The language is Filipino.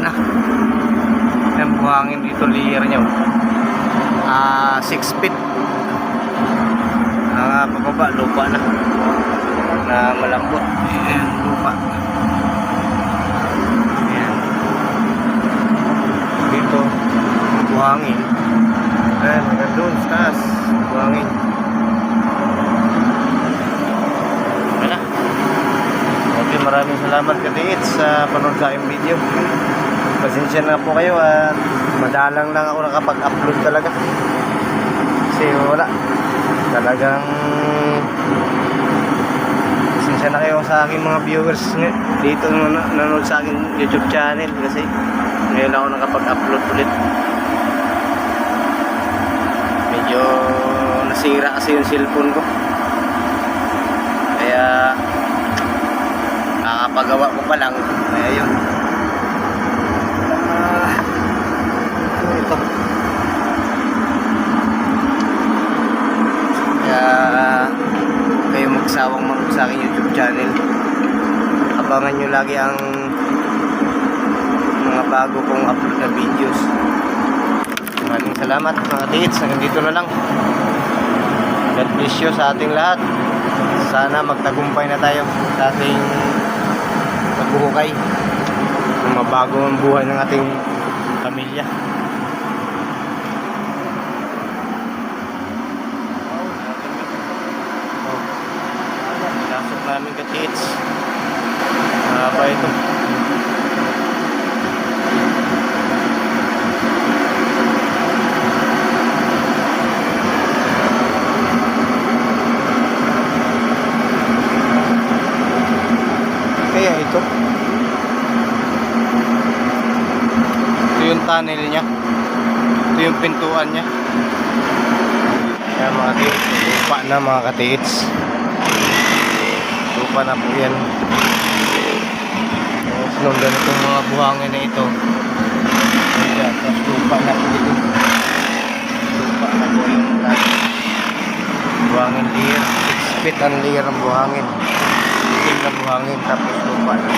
na. Yung buhangin dito, layer nya 6 feet. Pababa, lupa na malambot. Ayan, lupa. Ayan. Dito buhangin. Ayan, hanggang doon sa taas buhangin. Ayan na. Okay, maraming salamat katiit sa panood sa aking video. Pasensya na po kayo at madalang lang ako nakapag-upload talaga kasi wala talagang. Pasensya na kayo sa aking mga viewers dito nanonood sa aking YouTube channel kasi ngayon ako nakapag-upload ulit. Medyo nasira kasi yung cellphone ko kaya kakapagawa ko pa lang kaya yun. Ito kaya kayo magsawang manood sa aking YouTube channel. Abangan nyo lagi ang mga bago kong upload na videos. Maraming salamat mga katiits. Hanggang dito na lang. God bless you sa ating lahat. Sana magtagumpay na tayo sa ating pagbuhukay ng mabago ang buhay ng ating pamilya. Lasok namin katiits. Mahaba ito. Kaya ito yung tunnel nya, ito yung pintuan nya. Kaya mga katiits, lupa na mga katiits, lupa na po yan. Sinundan itong mga buhangin na ito. Ayan, tapos lupa na po dito, lupa na po yung buhangin layer. 6 feet ang layer ng buhangin, itim na buhangin, tapos lupa na.